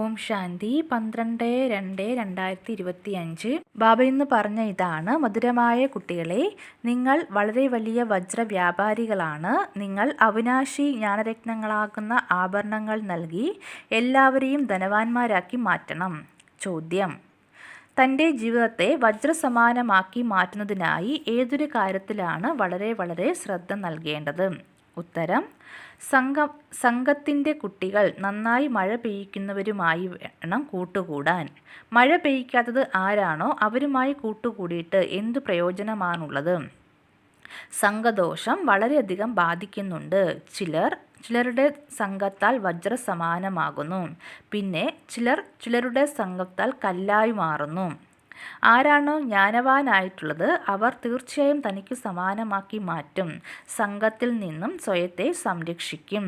ഓം ശാന്തി 12/2/2025. ബാബ ഇന്ന് പറഞ്ഞ ഇതാണ്: മധുരമായ കുട്ടികളെ, നിങ്ങൾ വളരെ വലിയ വജ്ര വ്യാപാരികളാണ്. നിങ്ങൾ അവിനാശി ജ്ഞാനരത്നങ്ങളാകുന്ന ആഭരണങ്ങൾ നൽകി എല്ലാവരെയും ധനവാന്മാരാക്കി മാറ്റണം. ചോദ്യം: തൻ്റെ ജീവിതത്തെ വജ്രസമാനമാക്കി മാറ്റുന്നതിനായി ഏതൊരു കാര്യത്തിലാണ് വളരെ ശ്രദ്ധ നൽകേണ്ടത്? ഉത്തരം: സംഘത്തിൻ്റെ കുട്ടികൾ നന്നായി മഴ പെയ്യിക്കുന്നവരുമായി വേണം കൂട്ടുകൂടാൻ. മഴ പെയ്യിക്കാത്തത് ആരാണോ അവരുമായി കൂട്ടുകൂടിയിട്ട് എന്തു പ്രയോജനമാണുള്ളത്? സംഘദോഷം വളരെയധികം ബാധിക്കുന്നുണ്ട്. ചിലരുടെ സംഘത്താൽ വജ്രസമാനമാകുന്നു, പിന്നെ ചിലരുടെ സംഘത്താൽ കല്ലായി മാറുന്നു. ആരാണോ ജ്ഞാനവാനായിട്ടുള്ളത് അവർ തീർച്ചയായും തനിക്ക് സമാനമാക്കി മാറ്റും. സംഘത്തിൽ നിന്നും സ്വയത്തെ സംരക്ഷിക്കും.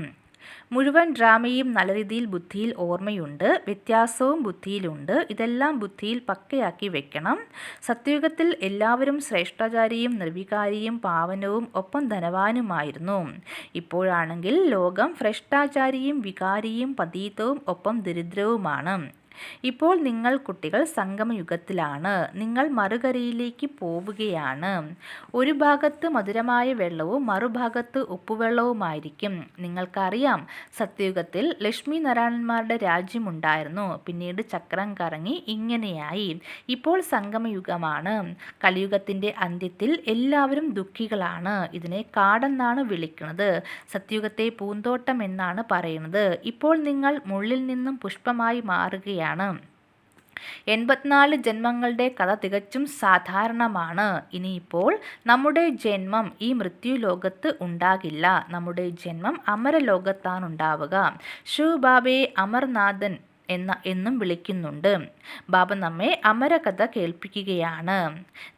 മുഴുവൻ ഡ്രാമയും നല്ല രീതിയിൽ ബുദ്ധിയിൽ ഓർമ്മയുണ്ട്, വ്യത്യാസവും ബുദ്ധിയിലുണ്ട്. ഇതെല്ലാം ബുദ്ധിയിൽ പക്കയാക്കി വെക്കണം. സത്യയുഗത്തിൽ എല്ലാവരും ശ്രേഷ്ഠാചാരിയും നിർവികാരിയും പാവനവും ഒപ്പം ധനവാനുമായിരുന്നു. ഇപ്പോഴാണെങ്കിൽ ലോകം ഭ്രഷ്ടാചാരിയും വികാരിയും പതീതവും ഒപ്പം ദരിദ്രവുമാണ്. ഇപ്പോൾ നിങ്ങൾ കുട്ടികൾ സംഗമയുഗത്തിലാണ്. നിങ്ങൾ മറുകരയിലേക്ക് പോവുകയാണ്. ഒരു ഭാഗത്ത് മധുരമായ വെള്ളവും മറുഭാഗത്ത് ഉപ്പുവെള്ളവുമായിരിക്കും. നിങ്ങൾക്കറിയാം, സത്യയുഗത്തിൽ ലക്ഷ്മി നാരായണന്മാരുടെ രാജ്യമുണ്ടായിരുന്നു. പിന്നീട് ചക്രം കറങ്ങി ഇങ്ങനെയായി. ഇപ്പോൾ സംഗമയുഗമാണ്. കലിയുഗത്തിൻ്റെ അന്ത്യത്തിൽ എല്ലാവരും ദുഃഖികളാണ്. ഇതിനെ കാടെന്നാണ് വിളിക്കുന്നത്. സത്യയുഗത്തെ പൂന്തോട്ടം എന്നാണ് പറയുന്നത്. ഇപ്പോൾ നിങ്ങൾ മുള്ളിൽ നിന്നും പുഷ്പമായി മാറുകയാണ്. 84 ജന്മങ്ങളുടെ കഥ തികച്ചും സാധാരണമാണ്. ഇനിയിപ്പോൾ നമ്മുടെ ജന്മം ഈ മൃത്യുലോകത്ത് ഉണ്ടാകില്ല. നമ്മുടെ ജന്മം അമരലോകത്താണുണ്ടാവുക. ശിവ് ബാബയെ അമർനാഥൻ എന്നും വിളിക്കുന്നുണ്ട്. ബാബ നമ്മെ അമരകഥ കേൾപ്പിക്കുകയാണ്.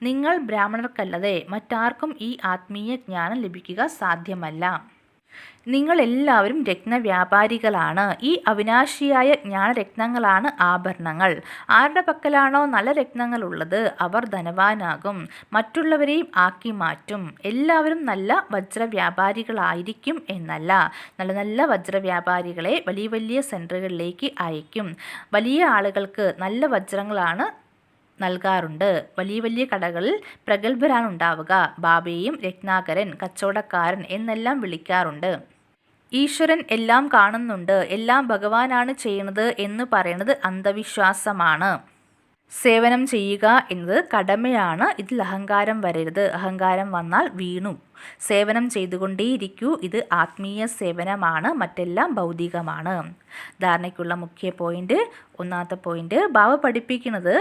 നിങ്ങൾ ബ്രാഹ്മണർക്കല്ലാതെ മറ്റാർക്കും ഈ ആത്മീയ ജ്ഞാനം ലഭിക്കുക സാധ്യമല്ല. നിങ്ങളെല്ലാവരും രത്നവ്യാപാരികളാണ്. ഈ അവിനാശിയായ ജ്ഞാനരത്നങ്ങളാണ് ആഭരണങ്ങൾ. ആരുടെ പക്കലാണോ നല്ല രത്നങ്ങളുള്ളത് അവർ ധനവാനാകും, മറ്റുള്ളവരെയും ആക്കി മാറ്റും. എല്ലാവരും നല്ല വജ്രവ്യാപാരികളായിരിക്കും എന്നല്ല, നല്ല വജ്രവ്യാപാരികളെ വലിയ സെൻറ്ററുകളിലേക്ക് അയക്കും. വലിയ ആളുകൾക്ക് നല്ല വജ്രങ്ങളാണ് നൽകാറുണ്ട്. വലിയ കടകളിൽ പ്രഗത്ഭരാണ് ഉണ്ടാവുക. ബാബയെയും രത്നാകരൻ, കച്ചവടക്കാരൻ എന്നെല്ലാം വിളിക്കാറുണ്ട്. ഈശ്വരൻ എല്ലാം കാണുന്നുണ്ട്, എല്ലാം ഭഗവാനാണ് ചെയ്യുന്നത് എന്ന് പറയുന്നത് അന്ധവിശ്വാസമാണ്. സേവനം ചെയ്യുക എന്നത് കടമയാണ്. ഇതിൽ അഹങ്കാരം വരരുത്. അഹങ്കാരം വന്നാൽ വീണു. സേവനം ചെയ്തുകൊണ്ടേയിരിക്കൂ. ഇത് ആത്മീയ സേവനമാണ്, മറ്റെല്ലാം ഭൗതികമാണ്. ധാരണയ്ക്കുള്ള മുഖ്യ പോയിന്റ്. ഒന്നാമത്തെ പോയിന്റ്, ബാബ പഠിപ്പിക്കുന്നത്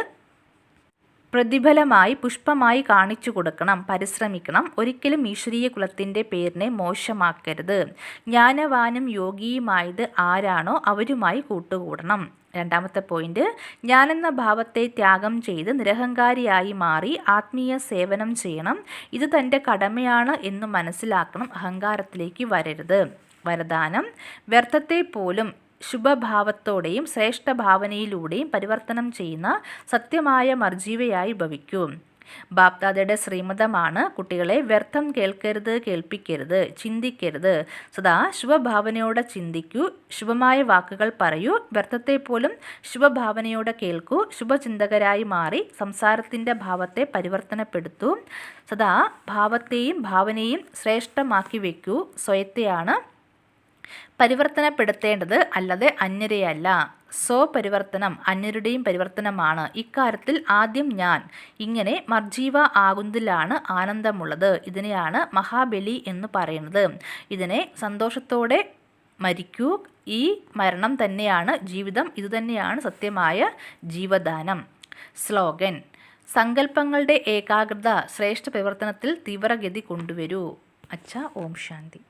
പ്രതിഫലമായി പുഷ്പമായി കാണിച്ചു കൊടുക്കണം, പരിശ്രമിക്കണം. ഒരിക്കലും ഈശ്വരീയ കുലത്തിൻ്റെ പേരിനെ മോശമാക്കരുത്. ജ്ഞാനവാനും യോഗിയുമായത് ആരാണോ അവരുമായി കൂട്ടുകൂടണം. രണ്ടാമത്തെ പോയിന്റ്, ഞാനെന്ന ഭാവത്തെ ത്യാഗം ചെയ്ത് നിരഹങ്കാരിയായി മാറി ആത്മീയ സേവനം ചെയ്യണം. ഇത് തൻ്റെ കടമയാണ് എന്ന് മനസ്സിലാക്കണം. അഹങ്കാരത്തിലേക്ക് വരരുത്. വരദാനം: വ്യർത്ഥത്തെ പോലും ശുഭഭാവത്തോടെയും ശ്രേഷ്ഠഭാവനയിലൂടെയും പരിവർത്തനം ചെയ്യുന്ന സത്യമായ മർജീവയായി ഭവിക്കൂ. ബാപ്ദാദയുടെ ശ്രീമതമാണ്: കുട്ടികളെ വ്യർത്ഥം കേൾക്കരുത്, കേൾപ്പിക്കരുത്, ചിന്തിക്കരുത്. സദാ ശുഭഭാവനയോടെ ചിന്തിക്കൂ, ശുഭമായ വാക്കുകൾ പറയൂ. വ്യർത്ഥത്തെ പോലും ശുഭഭാവനയോടെ കേൾക്കൂ. ശുഭചിന്തകരായി മാറി സംസാരത്തിൻ്റെ ഭാവത്തെ പരിവർത്തനപ്പെടുത്തൂ. സദാ ഭാവത്തെയും ഭാവനയും ശ്രേഷ്ഠമാക്കി വയ്ക്കൂ. സ്വയത്തെയാണ് പരിവർത്തനപ്പെടുത്തേണ്ടത്, അല്ലാതെ അന്യരെയല്ല. സ്വപരിവർത്തനം അന്യരുടെയും പരിവർത്തനമാണ്. ഇക്കാര്യത്തിൽ ആദ്യം ഞാൻ. ഇങ്ങനെ മർജീവ ആകുന്നതിലാണ് ആനന്ദമുള്ളത്. ഇതിനെയാണ് മഹാബലി എന്ന് പറയുന്നത്. ഇതിനെ സന്തോഷത്തോടെ മരിക്കൂ. ഈ മരണം തന്നെയാണ് ജീവിതം. ഇതുതന്നെയാണ് സത്യമായ ജീവദാനം. സ്ലോഗൻ: സങ്കല്പങ്ങളുടെ ഏകാഗ്രത ശ്രേഷ്ഠ പരിവർത്തനത്തിൽ തീവ്രഗതി കൊണ്ടുവരൂ. അച്ഛ, ഓം ശാന്തി.